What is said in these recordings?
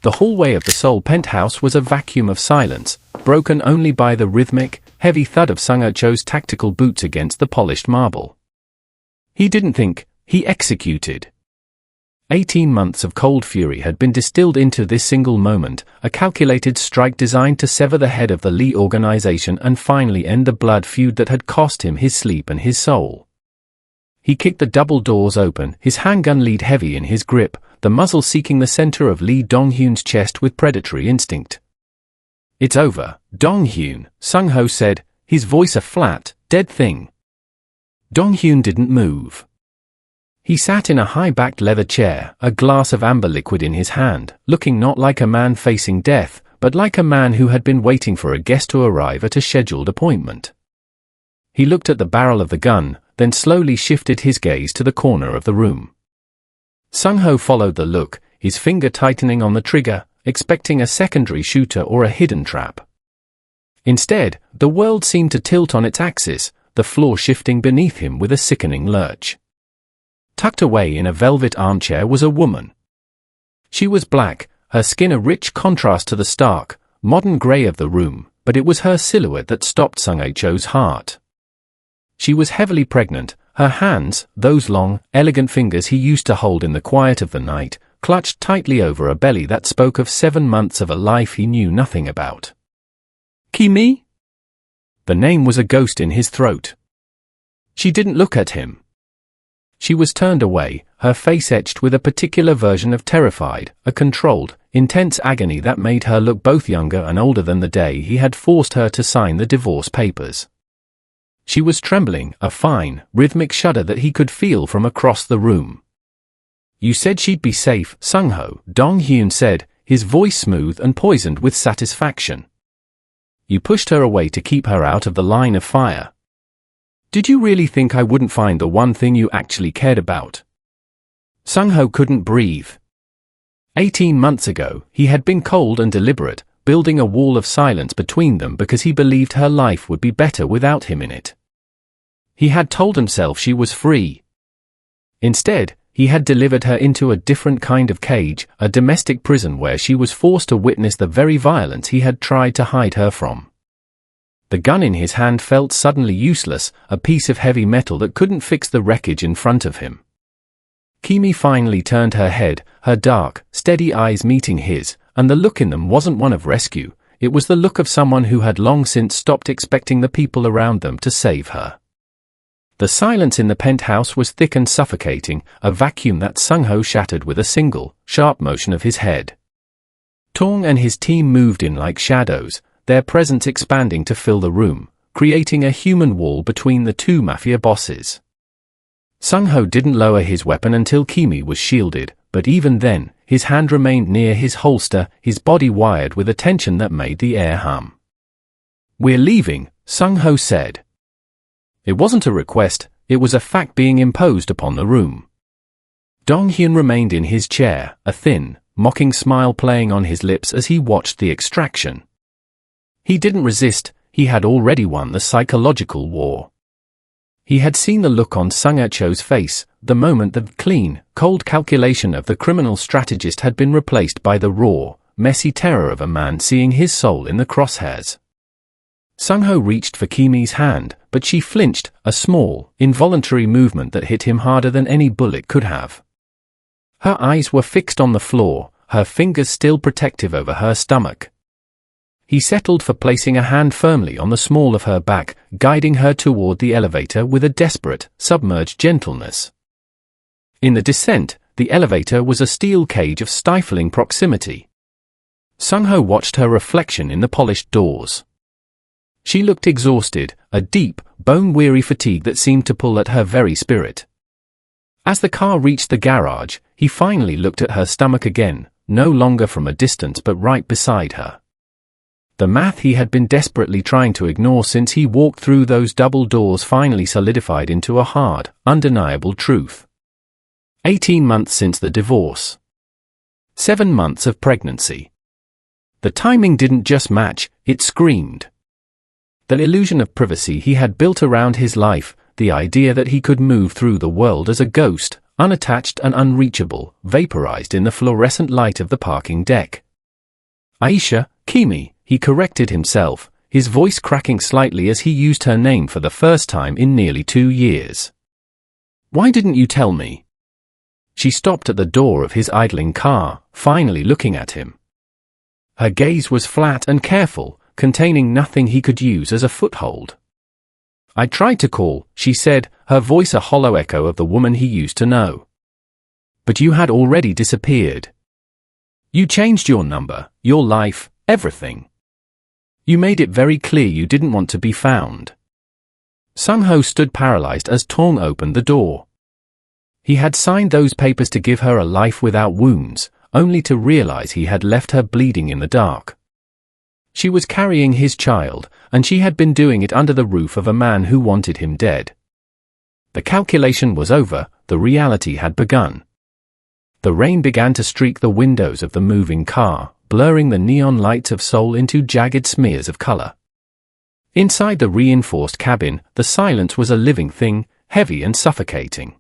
The hallway of the Seoul penthouse was a vacuum of silence, broken only by the rhythmic, heavy thud of Sung-Cho's tactical boots against the polished marble. He didn't think, he executed. 18 months of cold fury had been distilled into this single moment, a calculated strike designed to sever the head of the Lee organization and finally end the blood feud that had cost him his sleep and his soul. He kicked the double doors open, his handgun lead heavy in his grip, the muzzle seeking the center of Lee Dong-hyun's chest with predatory instinct. "It's over, Dong-hyun," Sung-Ho said, his voice a flat, dead thing. Dong-hyun didn't move. He sat in a high-backed leather chair, a glass of amber liquid in his hand, looking not like a man facing death, but like a man who had been waiting for a guest to arrive at a scheduled appointment. He looked at the barrel of the gun, then slowly shifted his gaze to the corner of the room. Sung-Ho followed the look, his finger tightening on the trigger, expecting a secondary shooter or a hidden trap. Instead, the world seemed to tilt on its axis, the floor shifting beneath him with a sickening lurch. Tucked away in a velvet armchair was a woman. She was black, her skin a rich contrast to the stark, modern grey of the room, but it was her silhouette that stopped Sung-Cho's heart. She was heavily pregnant, her hands, those long, elegant fingers he used to hold in the quiet of the night, clutched tightly over a belly that spoke of 7 months of a life he knew nothing about. "Kemi?" The name was a ghost in his throat. She didn't look at him. She was turned away, her face etched with a particular version of terrified, a controlled, intense agony that made her look both younger and older than the day he had forced her to sign the divorce papers. She was trembling, a fine, rhythmic shudder that he could feel from across the room. "You said she'd be safe, Sung-Ho," Dong-hyun said, his voice smooth and poisoned with satisfaction. "You pushed her away to keep her out of the line of fire. Did you really think I wouldn't find the one thing you actually cared about?" Sung-Ho couldn't breathe. 18 months ago, he had been cold and deliberate, building a wall of silence between them because he believed her life would be better without him in it. He had told himself she was free. Instead, he had delivered her into a different kind of cage, a domestic prison where she was forced to witness the very violence he had tried to hide her from. The gun in his hand felt suddenly useless, a piece of heavy metal that couldn't fix the wreckage in front of him. Kemi finally turned her head, her dark, steady eyes meeting his, and the look in them wasn't one of rescue, it was the look of someone who had long since stopped expecting the people around them to save her. The silence in the penthouse was thick and suffocating, a vacuum that Sung-Ho shattered with a single, sharp motion of his head. Tong and his team moved in like shadows, their presence expanding to fill the room, creating a human wall between the two Mafia bosses. Sung-Ho didn't lower his weapon until Kemi was shielded, but even then, his hand remained near his holster, his body wired with a tension that made the air hum. "We're leaving," Sung-Ho said. It wasn't a request, it was a fact being imposed upon the room. Dong-hyun remained in his chair, a thin, mocking smile playing on his lips as he watched the extraction. He didn't resist, he had already won the psychological war. He had seen the look on Sung-Cho's face, the moment the clean, cold calculation of the criminal strategist had been replaced by the raw, messy terror of a man seeing his soul in the crosshairs. Sung-Ho reached for Kemi's hand, but she flinched, a small, involuntary movement that hit him harder than any bullet could have. Her eyes were fixed on the floor, her fingers still protective over her stomach. He settled for placing a hand firmly on the small of her back, guiding her toward the elevator with a desperate, submerged gentleness. In the descent, the elevator was a steel cage of stifling proximity. Sung-Ho watched her reflection in the polished doors. She looked exhausted, a deep, bone-weary fatigue that seemed to pull at her very spirit. As the car reached the garage, he finally looked at her stomach again, no longer from a distance but right beside her. The math he had been desperately trying to ignore since he walked through those double doors finally solidified into a hard, undeniable truth. 18 months since the divorce. 7 months of pregnancy. The timing didn't just match, it screamed. The illusion of privacy he had built around his life, the idea that he could move through the world as a ghost, unattached and unreachable, vaporized in the fluorescent light of the parking deck, Aisha, Kemi, he corrected himself, his voice cracking slightly as he used her name for the first time in nearly 2 years. Why didn't you tell me? She stopped at the door of his idling car, finally looking at him. Her gaze was flat and careful, containing nothing he could use as a foothold. I tried to call, she said, her voice a hollow echo of the woman he used to know. But you had already disappeared. You changed your number, your life, everything. You made it very clear you didn't want to be found. Sung-ho stood paralyzed as Tong opened the door. He had signed those papers to give her a life without wounds, only to realize he had left her bleeding in the dark. She was carrying his child, and she had been doing it under the roof of a man who wanted him dead. The calculation was over, the reality had begun. The rain began to streak the windows of the moving car, blurring the neon lights of Seoul into jagged smears of color. Inside the reinforced cabin, the silence was a living thing, heavy and suffocating.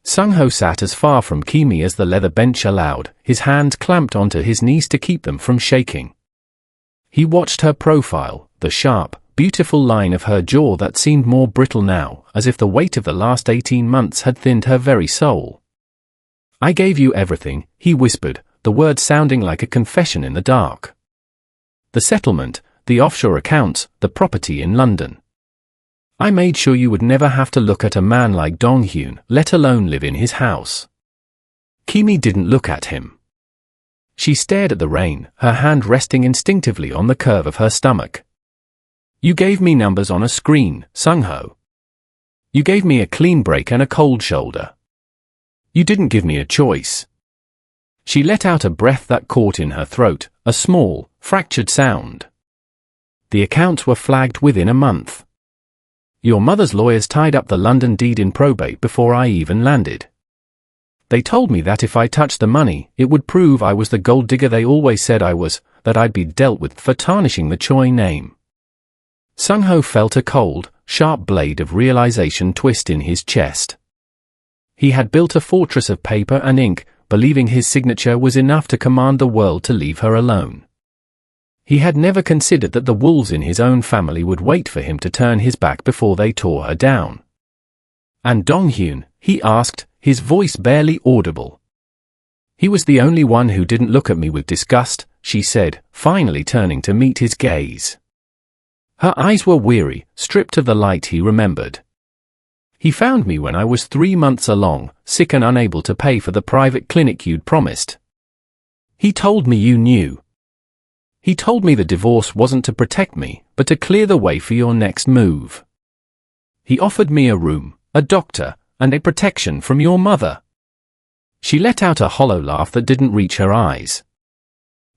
Sung-ho sat as far from Kemi as the leather bench allowed, his hands clamped onto his knees to keep them from shaking. He watched her profile, the sharp, beautiful line of her jaw that seemed more brittle now, as if the weight of the last 18 months had thinned her very soul. I gave you everything, he whispered, the words sounding like a confession in the dark. The settlement, the offshore accounts, the property in London. I made sure you would never have to look at a man like Dong-hyun, let alone live in his house. Kemi didn't look at him. She stared at the rain, her hand resting instinctively on the curve of her stomach. You gave me numbers on a screen, Sung-ho. You gave me a clean break and a cold shoulder. You didn't give me a choice. She let out a breath that caught in her throat, a small, fractured sound. The accounts were flagged within a month. Your mother's lawyers tied up the London deed in probate before I even landed. They told me that if I touched the money, it would prove I was the gold digger they always said I was, that I'd be dealt with for tarnishing the Choi name. Sung-ho felt a cold, sharp blade of realization twist in his chest. He had built a fortress of paper and ink, believing his signature was enough to command the world to leave her alone. He had never considered that the wolves in his own family would wait for him to turn his back before they tore her down. And Dong-hyun, he asked, his voice barely audible. He was the only one who didn't look at me with disgust, she said, finally turning to meet his gaze. Her eyes were weary, stripped of the light he remembered. He found me when I was 3 months along, sick and unable to pay for the private clinic you'd promised. He told me you knew. He told me the divorce wasn't to protect me, but to clear the way for your next move. He offered me a room, a doctor, and a protection from your mother. She let out a hollow laugh that didn't reach her eyes.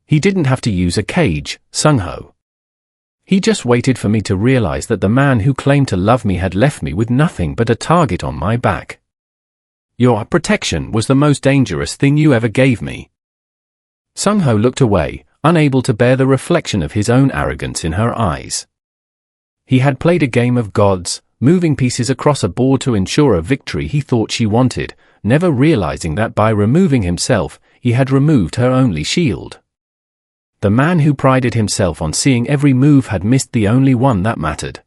He didn't have to use a cage, Sung-ho. He just waited for me to realize that the man who claimed to love me had left me with nothing but a target on my back. Your protection was the most dangerous thing you ever gave me. Sung-ho looked away, unable to bear the reflection of his own arrogance in her eyes. He had played a game of gods, moving pieces across a board to ensure a victory he thought she wanted, never realizing that by removing himself, he had removed her only shield. The man who prided himself on seeing every move had missed the only one that mattered.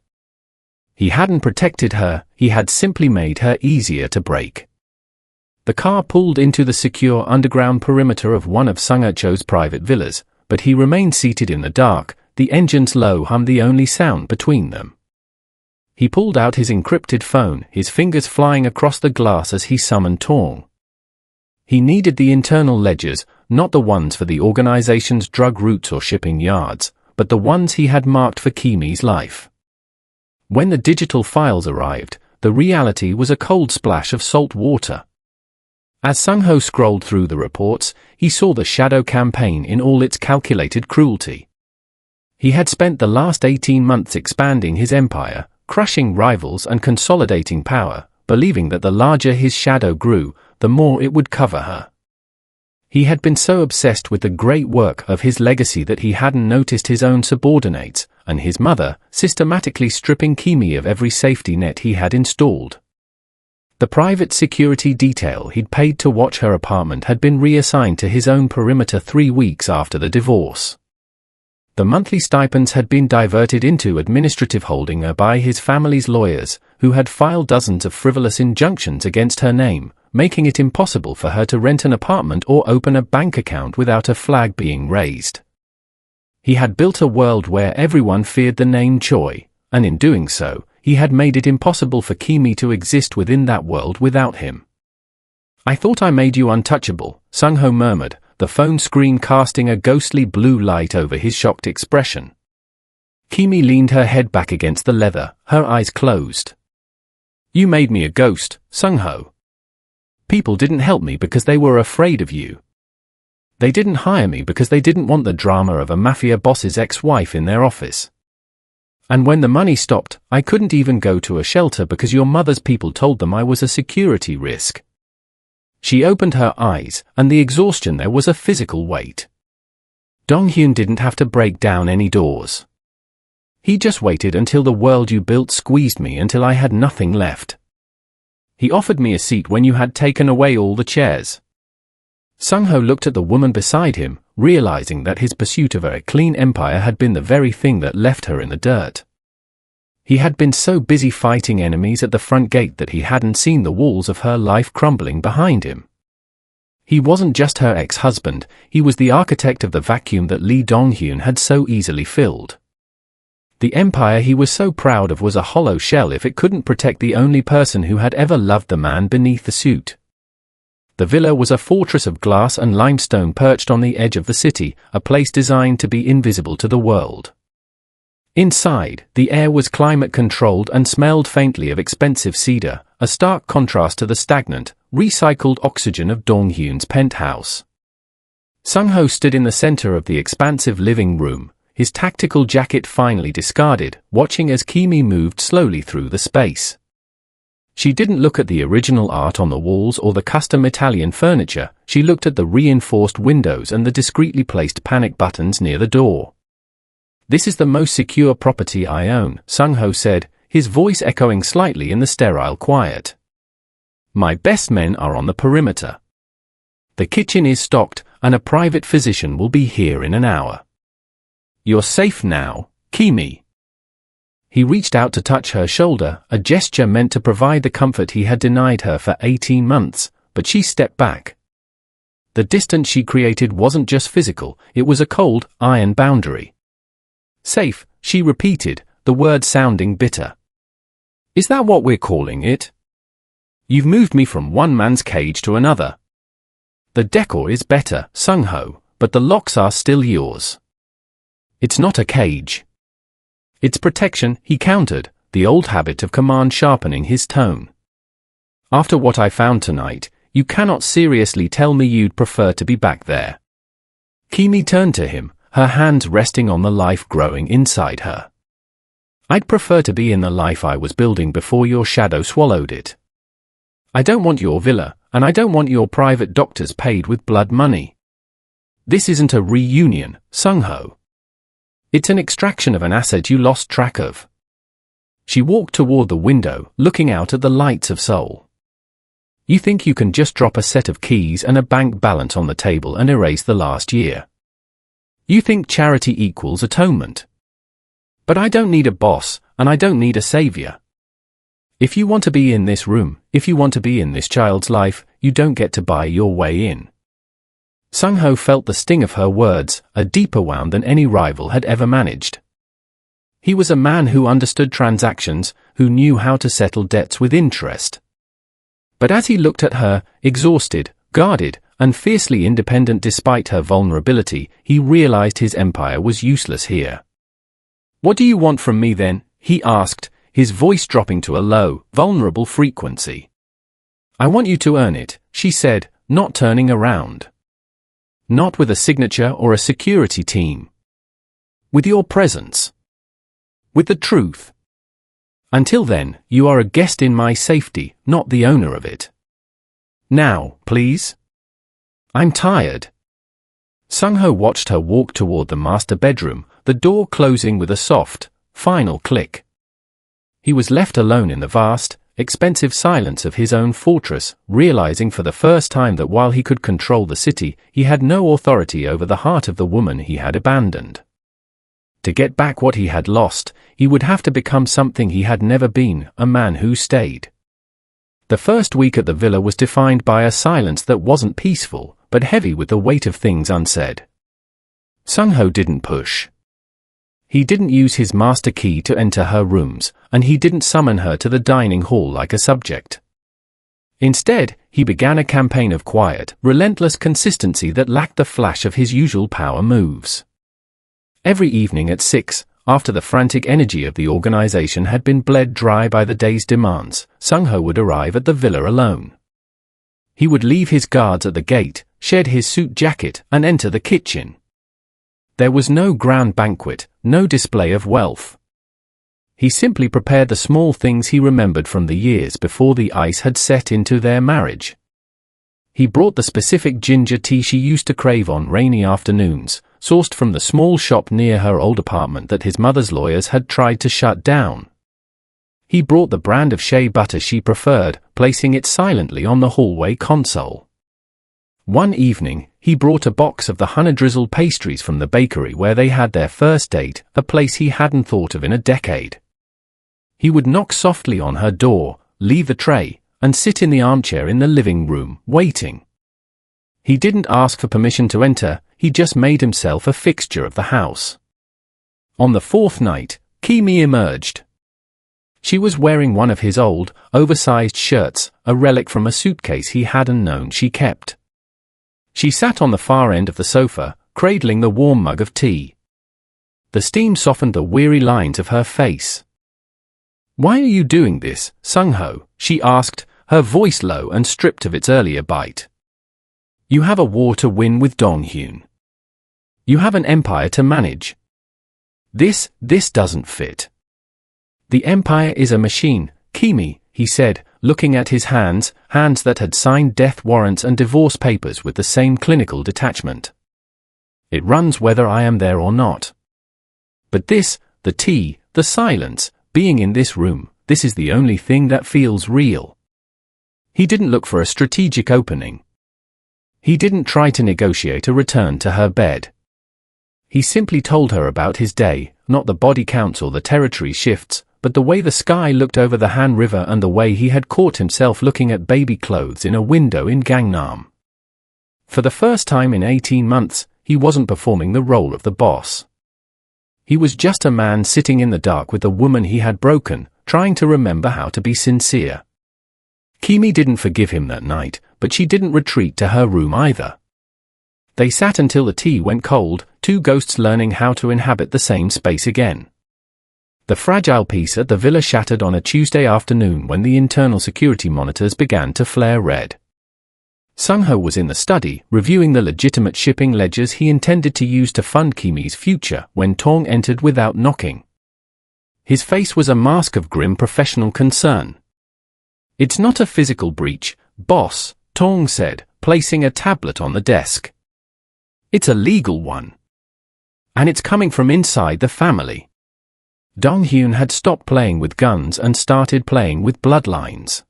He hadn't protected her, he had simply made her easier to break. The car pulled into the secure underground perimeter of one of Sung-cho's private villas, but he remained seated in the dark, the engine's low hum the only sound between them. He pulled out his encrypted phone, his fingers flying across the glass as he summoned Tong. He needed the internal ledgers, not the ones for the organization's drug routes or shipping yards, but the ones he had marked for Kemi's life. When the digital files arrived, the reality was a cold splash of salt water. As Sung-ho scrolled through the reports, he saw the shadow campaign in all its calculated cruelty. He had spent the last 18 months expanding his empire, crushing rivals and consolidating power, believing that the larger his shadow grew, the more it would cover her. He had been so obsessed with the great work of his legacy that he hadn't noticed his own subordinates, and his mother, systematically stripping Kemi of every safety net he had installed. The private security detail he'd paid to watch her apartment had been reassigned to his own perimeter 3 weeks after the divorce. The monthly stipends had been diverted into administrative holding by his family's lawyers, who had filed dozens of frivolous injunctions against her name, making it impossible for her to rent an apartment or open a bank account without a flag being raised. He had built a world where everyone feared the name Choi, and in doing so, he had made it impossible for Kemi to exist within that world without him. "I thought I made you untouchable," Sung-ho murmured, the phone screen casting a ghostly blue light over his shocked expression. Kemi leaned her head back against the leather, her eyes closed. "You made me a ghost, Sung-ho. People didn't help me because they were afraid of you. They didn't hire me because they didn't want the drama of a mafia boss's ex-wife in their office. And when the money stopped, I couldn't even go to a shelter because your mother's people told them I was a security risk." She opened her eyes, and the exhaustion there was a physical weight. Dong-hyun didn't have to break down any doors. He just waited until the world you built squeezed me until I had nothing left. He offered me a seat when you had taken away all the chairs. Sung-ho looked at the woman beside him, realizing that his pursuit of a clean empire had been the very thing that left her in the dirt. He had been so busy fighting enemies at the front gate that he hadn't seen the walls of her life crumbling behind him. He wasn't just her ex-husband, he was the architect of the vacuum that Lee Dong-hyun had so easily filled. The empire he was so proud of was a hollow shell if it couldn't protect the only person who had ever loved the man beneath the suit. The villa was a fortress of glass and limestone perched on the edge of the city, a place designed to be invisible to the world. Inside, the air was climate-controlled and smelled faintly of expensive cedar, a stark contrast to the stagnant, recycled oxygen of Dong-hyun's penthouse. Sung-ho stood in the center of the expansive living room, his tactical jacket finally discarded, watching as Kemi moved slowly through the space. She didn't look at the original art on the walls or the custom Italian furniture, she looked at the reinforced windows and the discreetly placed panic buttons near the door. "This is the most secure property I own," Sung-ho said, his voice echoing slightly in the sterile quiet. "My best men are on the perimeter. The kitchen is stocked, and a private physician will be here in an hour. You're safe now, Kemi." He reached out to touch her shoulder, a gesture meant to provide the comfort he had denied her for 18 months, but she stepped back. The distance she created wasn't just physical, it was a cold, iron boundary. "Safe," she repeated, the word sounding bitter. "Is that what we're calling it? You've moved me from one man's cage to another. The decor is better, Sung-ho, but the locks are still yours. It's not a cage. It's protection," he countered, the old habit of command sharpening his tone. "After what I found tonight, you cannot seriously tell me you'd prefer to be back there." Kemi turned to him, her hands resting on the life growing inside her. "I'd prefer to be in the life I was building before your shadow swallowed it. I don't want your villa, and I don't want your private doctors paid with blood money. This isn't a reunion, Sung-ho. It's an extraction of an asset you lost track of." She walked toward the window, looking out at the lights of Seoul. "You think you can just drop a set of keys and a bank balance on the table and erase the last year? You think charity equals atonement. But I don't need a boss, and I don't need a savior. If you want to be in this room, if you want to be in this child's life, you don't get to buy your way in." Sung-ho felt the sting of her words, a deeper wound than any rival had ever managed. He was a man who understood transactions, who knew how to settle debts with interest. But as he looked at her, exhausted, guarded, and fiercely independent despite her vulnerability, he realized his empire was useless here. "What do you want from me then?" he asked, his voice dropping to a low, vulnerable frequency. "I want you to earn it," she said, not turning around. "Not with a signature or a security team. With your presence. With the truth. Until then, you are a guest in my safety, not the owner of it. Now, please. I'm tired." Sung-ho watched her walk toward the master bedroom, the door closing with a soft, final click. He was left alone in the vast, expensive silence of his own fortress, realizing for the first time that while he could control the city, he had no authority over the heart of the woman he had abandoned. To get back what he had lost, he would have to become something he had never been, a man who stayed. The first week at the villa was defined by a silence that wasn't peaceful, but heavy with the weight of things unsaid. Sung-ho didn't push. He didn't use his master key to enter her rooms, and he didn't summon her to the dining hall like a subject. Instead, he began a campaign of quiet, relentless consistency that lacked the flash of his usual power moves. Every evening at 6, after the frantic energy of the organization had been bled dry by the day's demands, Sung-ho would arrive at the villa alone. He would leave his guards at the gate, shed his suit jacket, and enter the kitchen. There was no grand banquet, no display of wealth. He simply prepared the small things he remembered from the years before the ice had set into their marriage. He brought the specific ginger tea she used to crave on rainy afternoons, sourced from the small shop near her old apartment that his mother's lawyers had tried to shut down. He brought the brand of shea butter she preferred, placing it silently on the hallway console. One evening, he brought a box of the honey-drizzle pastries from the bakery where they had their first date, a place he hadn't thought of in a decade. He would knock softly on her door, leave the tray, and sit in the armchair in the living room, waiting. He didn't ask for permission to enter, he just made himself a fixture of the house. On the fourth night, Kemi emerged. She was wearing one of his old, oversized shirts, a relic from a suitcase he hadn't known she kept. She sat on the far end of the sofa, cradling the warm mug of tea. The steam softened the weary lines of her face. "Why are you doing this, Sung-ho?" she asked, her voice low and stripped of its earlier bite. "You have a war to win with Dong-hyun. You have an empire to manage. This doesn't fit." "The empire is a machine, Kemi," he said, looking at his hands that had signed death warrants and divorce papers with the same clinical detachment. "It runs whether I am there or not. But this, the tea, the silence, being in this room, this is the only thing that feels real." He didn't look for a strategic opening. He didn't try to negotiate a return to her bed. He simply told her about his day, not the body counts or the territory shifts, but the way the sky looked over the Han River and the way he had caught himself looking at baby clothes in a window in Gangnam. For the first time in 18 months, he wasn't performing the role of the boss. He was just a man sitting in the dark with the woman he had broken, trying to remember how to be sincere. Kemi didn't forgive him that night, but she didn't retreat to her room either. They sat until the tea went cold, two ghosts learning how to inhabit the same space again. The fragile peace at the villa shattered on a Tuesday afternoon when the internal security monitors began to flare red. Sung-ho was in the study, reviewing the legitimate shipping ledgers he intended to use to fund Kemi's future, when Tong entered without knocking. His face was a mask of grim professional concern. "It's not a physical breach, boss," Tong said, placing a tablet on the desk. "It's a legal one. And it's coming from inside the family." Dong-hyun had stopped playing with guns and started playing with bloodlines.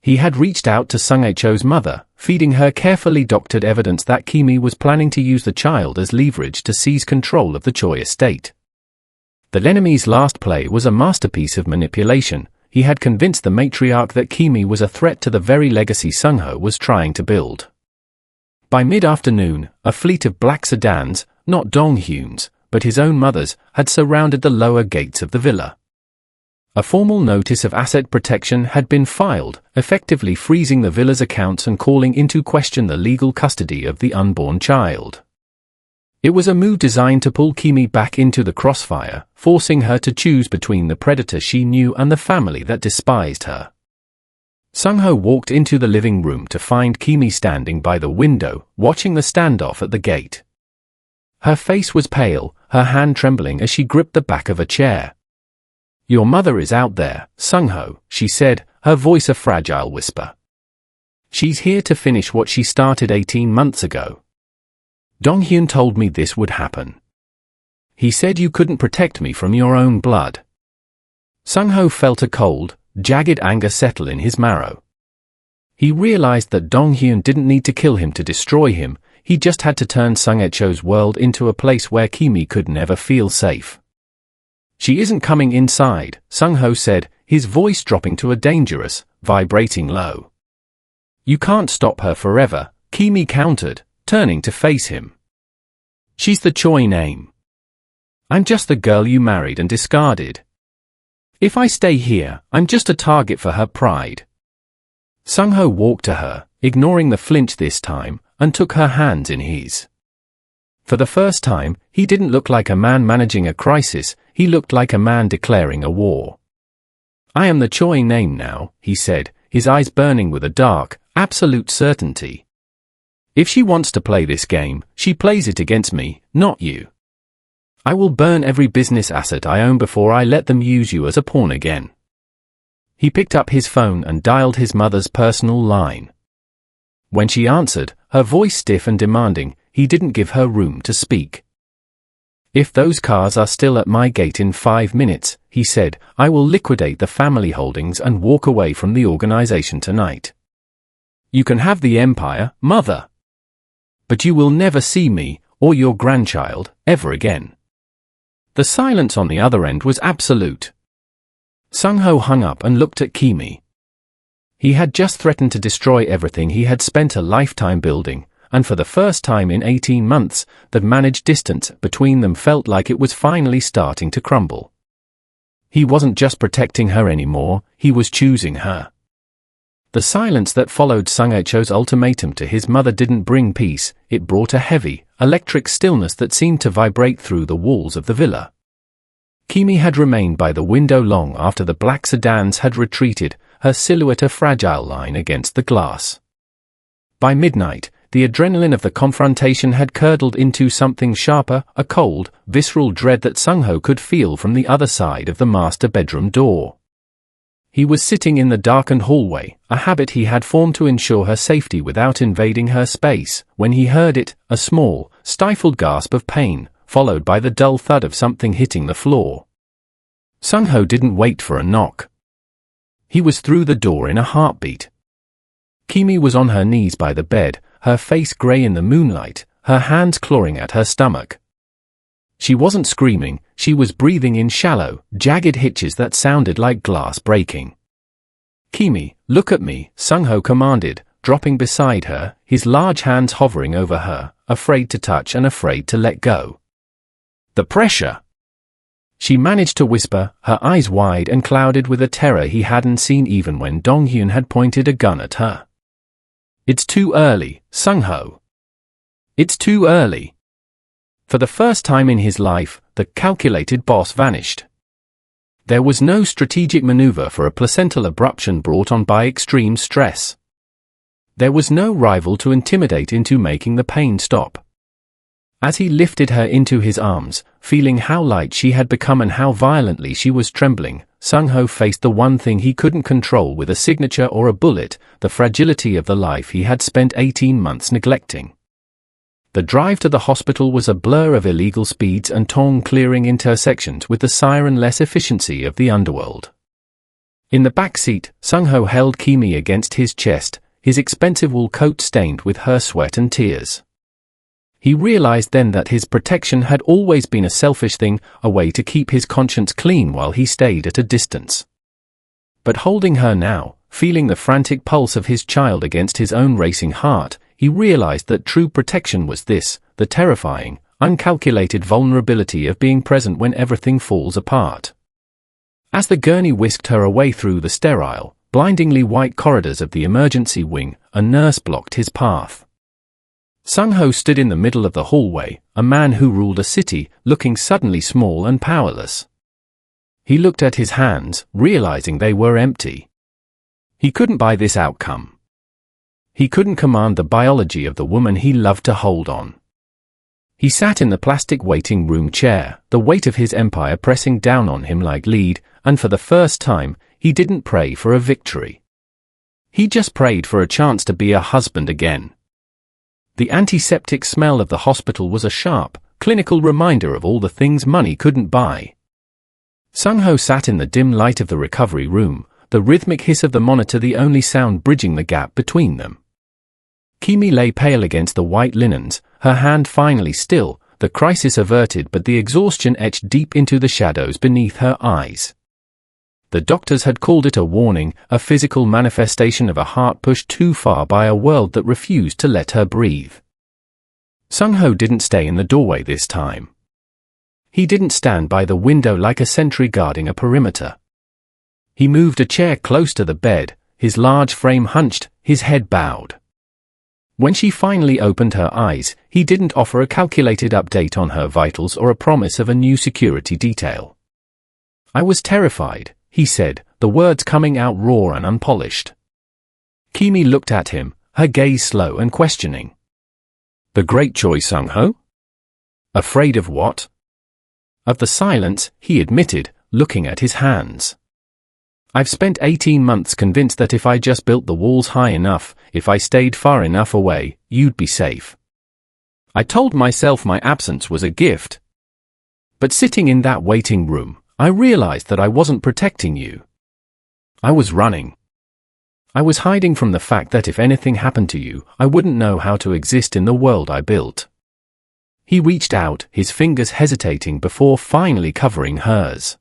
He had reached out to Sung-ho's mother, feeding her carefully doctored evidence that Kemi was planning to use the child as leverage to seize control of the Choi estate. The Lenomie's last play was a masterpiece of manipulation. He had convinced the matriarch that Kemi was a threat to the very legacy Sung-ho was trying to build. By mid-afternoon, a fleet of black sedans, not Dong-hyun's, but his own mother's, had surrounded the lower gates of the villa. A formal notice of asset protection had been filed, effectively freezing the villa's accounts and calling into question the legal custody of the unborn child. It was a move designed to pull Kemi back into the crossfire, forcing her to choose between the predator she knew and the family that despised her. Sung-ho walked into the living room to find Kemi standing by the window, watching the standoff at the gate. Her face was pale, her hand trembling as she gripped the back of a chair. "Your mother is out there, Sung-ho," she said, her voice a fragile whisper. "She's here to finish what she started 18 months ago. Dong-hyun told me this would happen. He said you couldn't protect me from your own blood." Sung-ho felt a cold, jagged anger settle in his marrow. He realized that Dong-hyun didn't need to kill him to destroy him, he just had to turn Sung-hyecho's world into a place where Kemi could never feel safe. "She isn't coming inside," Sung-ho said, his voice dropping to a dangerous, vibrating low. "You can't stop her forever," Kemi countered, turning to face him. "She's the Choi name. I'm just the girl you married and discarded. If I stay here, I'm just a target for her pride." Sung-ho walked to her, ignoring the flinch this time, and took her hands in his. For the first time, he didn't look like a man managing a crisis, he looked like a man declaring a war. "I am the Choi name now," he said, his eyes burning with a dark, absolute certainty. "If she wants to play this game, she plays it against me, not you. I will burn every business asset I own before I let them use you as a pawn again." He picked up his phone and dialed his mother's personal line. When she answered, her voice stiff and demanding, he didn't give her room to speak. "If those cars are still at my gate in 5 minutes," he said, "I will liquidate the family holdings and walk away from the organization tonight. You can have the empire, mother. But you will never see me, or your grandchild, ever again." The silence on the other end was absolute. Sung-ho hung up and looked at Kemi. He had just threatened to destroy everything he had spent a lifetime building, and for the first time in 18 months, the managed distance between them felt like it was finally starting to crumble. He wasn't just protecting her anymore, he was choosing her. The silence that followed Sung-hyecho's ultimatum to his mother didn't bring peace, it brought a heavy, electric stillness that seemed to vibrate through the walls of the villa. Kemi had remained by the window long after the black sedans had retreated, her silhouette a fragile line against the glass. By midnight, the adrenaline of the confrontation had curdled into something sharper, a cold, visceral dread that Sung-ho could feel from the other side of the master bedroom door. He was sitting in the darkened hallway, a habit he had formed to ensure her safety without invading her space, when he heard it, a small, stifled gasp of pain, followed by the dull thud of something hitting the floor. Sung-ho didn't wait for a knock. He was through the door in a heartbeat. Kemi was on her knees by the bed, her face grey in the moonlight, her hands clawing at her stomach. She wasn't screaming, she was breathing in shallow, jagged hitches that sounded like glass breaking. "Kemi, look at me," Sung-ho commanded, dropping beside her, his large hands hovering over her, afraid to touch and afraid to let go. "The pressure!" She managed to whisper, her eyes wide and clouded with a terror he hadn't seen even when Dong-hyun had pointed a gun at her. "It's too early, Sung-ho. It's too early." For the first time in his life, the calculated boss vanished. There was no strategic maneuver for a placental abruption brought on by extreme stress. There was no rival to intimidate into making the pain stop. As he lifted her into his arms, feeling how light she had become and how violently she was trembling, Sung-ho faced the one thing he couldn't control with a signature or a bullet, the fragility of the life he had spent 18 months neglecting. The drive to the hospital was a blur of illegal speeds and tongue-clearing intersections with the siren-less efficiency of the underworld. In the back seat, Sung-ho held Kemi against his chest, his expensive wool coat stained with her sweat and tears. He realized then that his protection had always been a selfish thing, a way to keep his conscience clean while he stayed at a distance. But holding her now, feeling the frantic pulse of his child against his own racing heart, he realized that true protection was this, the terrifying, uncalculated vulnerability of being present when everything falls apart. As the gurney whisked her away through the sterile, blindingly white corridors of the emergency wing, a nurse blocked his path. Sung-ho stood in the middle of the hallway, a man who ruled a city, looking suddenly small and powerless. He looked at his hands, realizing they were empty. He couldn't buy this outcome. He couldn't command the biology of the woman he loved to hold on. He sat in the plastic waiting room chair, the weight of his empire pressing down on him like lead, and for the first time, he didn't pray for a victory. He just prayed for a chance to be a husband again. The antiseptic smell of the hospital was a sharp, clinical reminder of all the things money couldn't buy. Sung-ho sat in the dim light of the recovery room, the rhythmic hiss of the monitor the only sound bridging the gap between them. Kemi lay pale against the white linens, her hand finally still, the crisis averted but the exhaustion etched deep into the shadows beneath her eyes. The doctors had called it a warning, a physical manifestation of a heart pushed too far by a world that refused to let her breathe. Sung-ho didn't stay in the doorway this time. He didn't stand by the window like a sentry guarding a perimeter. He moved a chair close to the bed, his large frame hunched, his head bowed. When she finally opened her eyes, he didn't offer a calculated update on her vitals or a promise of a new security detail. "I was terrified," he said, the words coming out raw and unpolished. Kemi looked at him, her gaze slow and questioning. "The great choice, Sung-ho? Afraid of what?" "Of the silence," he admitted, looking at his hands. "I've spent 18 months convinced that if I just built the walls high enough, if I stayed far enough away, you'd be safe. I told myself my absence was a gift. But sitting in that waiting room, I realized that I wasn't protecting you. I was running. I was hiding from the fact that if anything happened to you, I wouldn't know how to exist in the world I built." He reached out, his fingers hesitating before finally covering hers.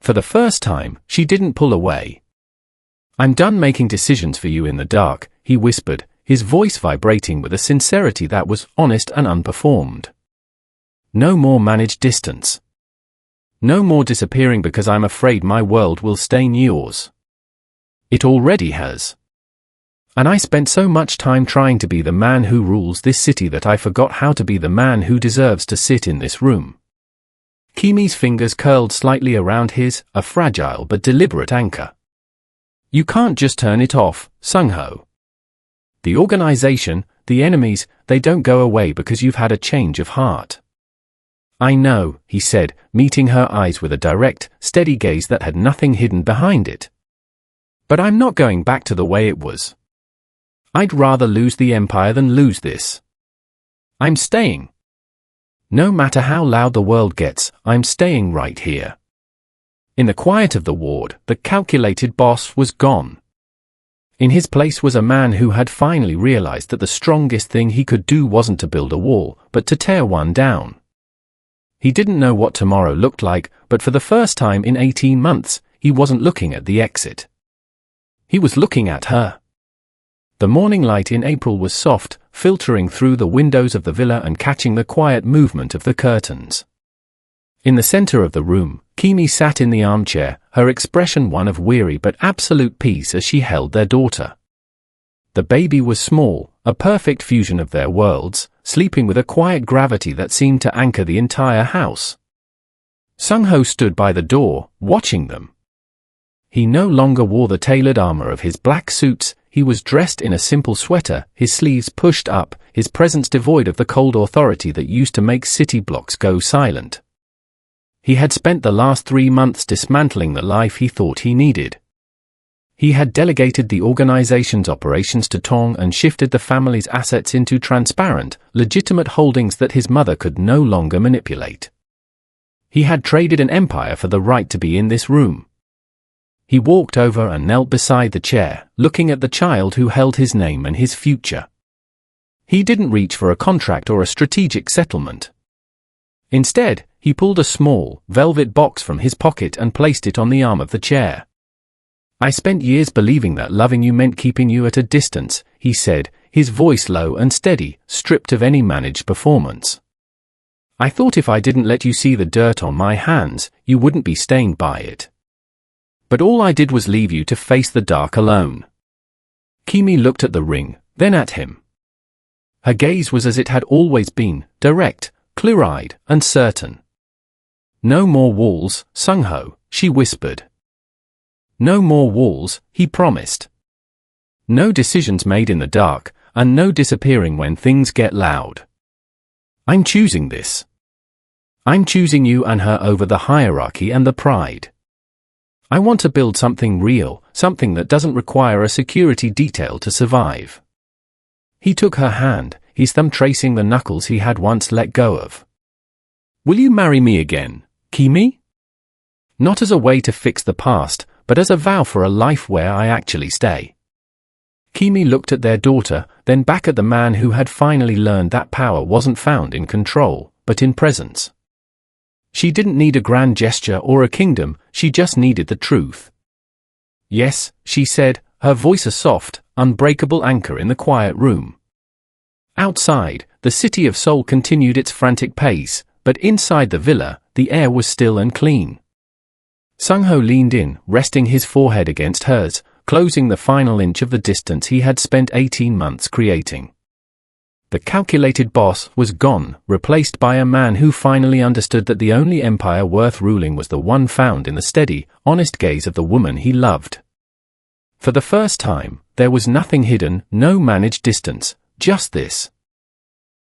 For the first time, she didn't pull away. "I'm done making decisions for you in the dark," he whispered, his voice vibrating with a sincerity that was honest and unperformed. "No more managed distance. No more disappearing because I'm afraid my world will stain yours. It already has. And I spent so much time trying to be the man who rules this city that I forgot how to be the man who deserves to sit in this room." Kemi's fingers curled slightly around his, a fragile but deliberate anchor. "You can't just turn it off, Sung-ho. The organization, the enemies, they don't go away because you've had a change of heart." "I know," he said, meeting her eyes with a direct, steady gaze that had nothing hidden behind it. "But I'm not going back to the way it was. I'd rather lose the empire than lose this. I'm staying. No matter how loud the world gets, I'm staying right here." In the quiet of the ward, the calculated boss was gone. In his place was a man who had finally realized that the strongest thing he could do wasn't to build a wall, but to tear one down. He didn't know what tomorrow looked like, but for the first time in 18 months, he wasn't looking at the exit. He was looking at her. The morning light in April was soft, filtering through the windows of the villa and catching the quiet movement of the curtains. In the center of the room, Kemi sat in the armchair, her expression one of weary but absolute peace as she held their daughter. The baby was small, a perfect fusion of their worlds, sleeping with a quiet gravity that seemed to anchor the entire house. Sung-ho stood by the door, watching them. He no longer wore the tailored armor of his black suits. He was dressed in a simple sweater, his sleeves pushed up, his presence devoid of the cold authority that used to make city blocks go silent. He had spent the last 3 months dismantling the life he thought he needed. He had delegated the organization's operations to Tong and shifted the family's assets into transparent, legitimate holdings that his mother could no longer manipulate. He had traded an empire for the right to be in this room. He walked over and knelt beside the chair, looking at the child who held his name and his future. He didn't reach for a contract or a strategic settlement. Instead, he pulled a small, velvet box from his pocket and placed it on the arm of the chair. "I spent years believing that loving you meant keeping you at a distance," he said, his voice low and steady, stripped of any managed performance. "I thought if I didn't let you see the dirt on my hands, you wouldn't be stained by it. But all I did was leave you to face the dark alone." Kemi looked at the ring, then at him. Her gaze was as it had always been, direct, clear-eyed, and certain. "No more walls, Sung-ho," she whispered. "No more walls," he promised. "No decisions made in the dark, and no disappearing when things get loud. I'm choosing this. I'm choosing you and her over the hierarchy and the pride. I want to build something real, something that doesn't require a security detail to survive." He took her hand, his thumb tracing the knuckles he had once let go of. "Will you marry me again, Kemi? Not as a way to fix the past, but as a vow for a life where I actually stay. Kemi looked at their daughter, then back at the man who had finally learned that power wasn't found in control, but in presence. She didn't need a grand gesture or a kingdom, she just needed the truth. Yes, she said, her voice a soft, unbreakable anchor in the quiet room. Outside, the city of Seoul continued its frantic pace, but inside the villa, the air was still and clean. Sung-ho leaned in, resting his forehead against hers, closing the final inch of the distance he had spent 18 months creating. The calculated boss was gone, replaced by a man who finally understood that the only empire worth ruling was the one found in the steady, honest gaze of the woman he loved. For the first time, there was nothing hidden, no managed distance, just this.